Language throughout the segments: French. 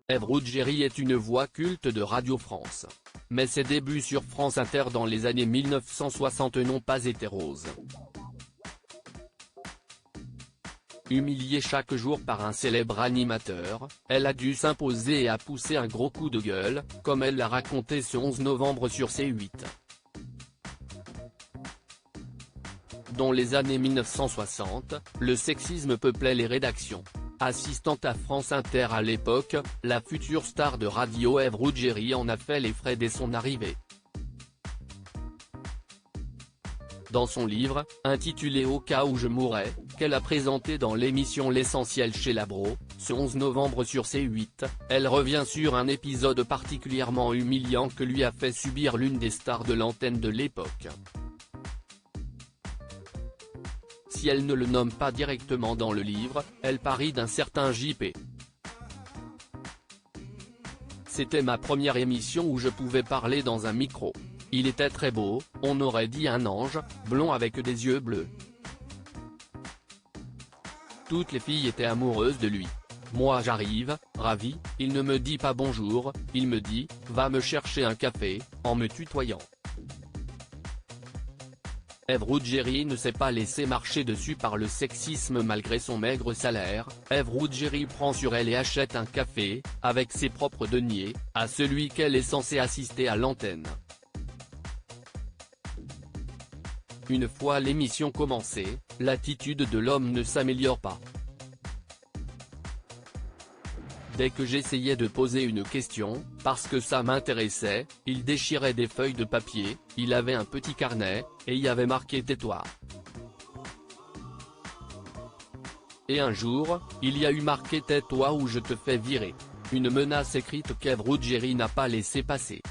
Ève Ruggieri est une voix culte de Radio France. Mais ses débuts sur France Inter dans les années 1960 n'ont pas été roses. Humiliée chaque jour par un célèbre animateur, elle a dû s'imposer et a poussé un gros coup de gueule, comme elle l'a raconté ce 11 novembre sur C8. Dans les années 1960, le sexisme peuplait les rédactions. Assistante à France Inter à l'époque, la future star de radio Ève Ruggieri en a fait les frais dès son arrivée. Dans son livre, intitulé Au cas où je mourrais, qu'elle a présenté dans l'émission L'Essentiel chez Labro, ce 11 novembre sur C8, elle revient sur un épisode particulièrement humiliant que lui a fait subir l'une des stars de l'antenne de l'époque. Si elle ne le nomme pas directement dans le livre, elle parie d'un certain JP. C'était ma première émission où je pouvais parler dans un micro. Il était très beau, on aurait dit un ange, blond avec des yeux bleus. Toutes les filles étaient amoureuses de lui. Moi j'arrive, ravi, il ne me dit pas bonjour, il me dit « va me chercher un café », en me tutoyant. Ève Ruggieri ne s'est pas laissé marcher dessus par le sexisme malgré son maigre salaire. Ève Ruggieri prend sur elle et achète un café, avec ses propres deniers, à celui qu'elle est censée assister à l'antenne. Une fois l'émission commencée, l'attitude de l'homme ne s'améliore pas. Dès que j'essayais de poser une question, parce que ça m'intéressait, il déchirait des feuilles de papier, il avait un petit carnet, et y avait marqué « tais-toi ». Et un jour, il y a eu marqué « tais-toi ou je te fais virer ». Une menace écrite qu'Ève Ruggieri n'a pas laissé passer.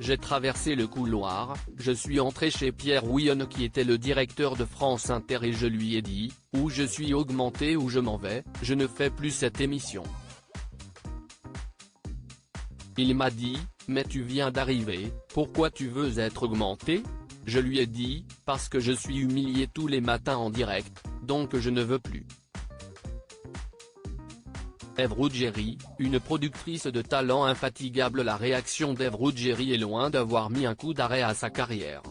J'ai traversé le couloir, je suis entré chez Pierre Huyonne qui était le directeur de France Inter et je lui ai dit, ou je suis augmenté ou je m'en vais, je ne fais plus cette émission. Il m'a dit, mais tu viens d'arriver, pourquoi tu veux être augmenté? Je lui ai dit, parce que je suis humilié tous les matins en direct, donc je ne veux plus. Ève Ruggieri, une productrice de talent infatigable. La réaction d'Ève Ruggieri est loin d'avoir mis un coup d'arrêt à sa carrière.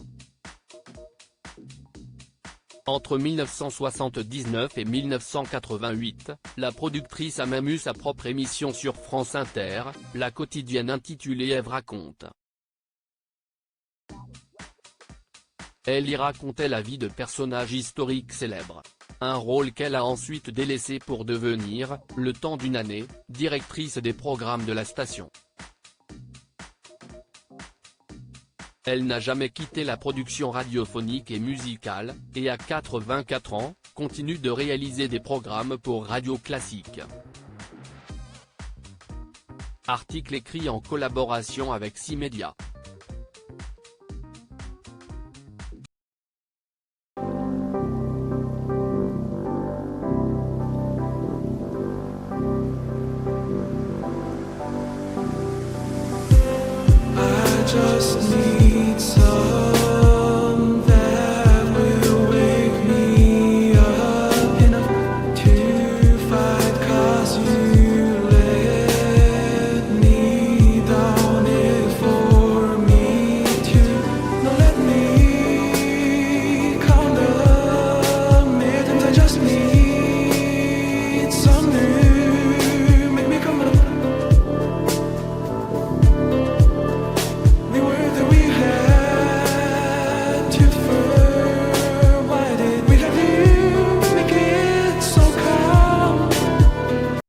Entre 1979 et 1988, la productrice a même eu sa propre émission sur France Inter, la quotidienne intitulée Ève raconte. Elle y racontait la vie de personnages historiques célèbres. Un rôle qu'elle a ensuite délaissé pour devenir, le temps d'une année, directrice des programmes de la station. Elle n'a jamais quitté la production radiophonique et musicale, et à 84 ans, continue de réaliser des programmes pour Radio Classique. Article écrit en collaboration avec 6 médias. Just need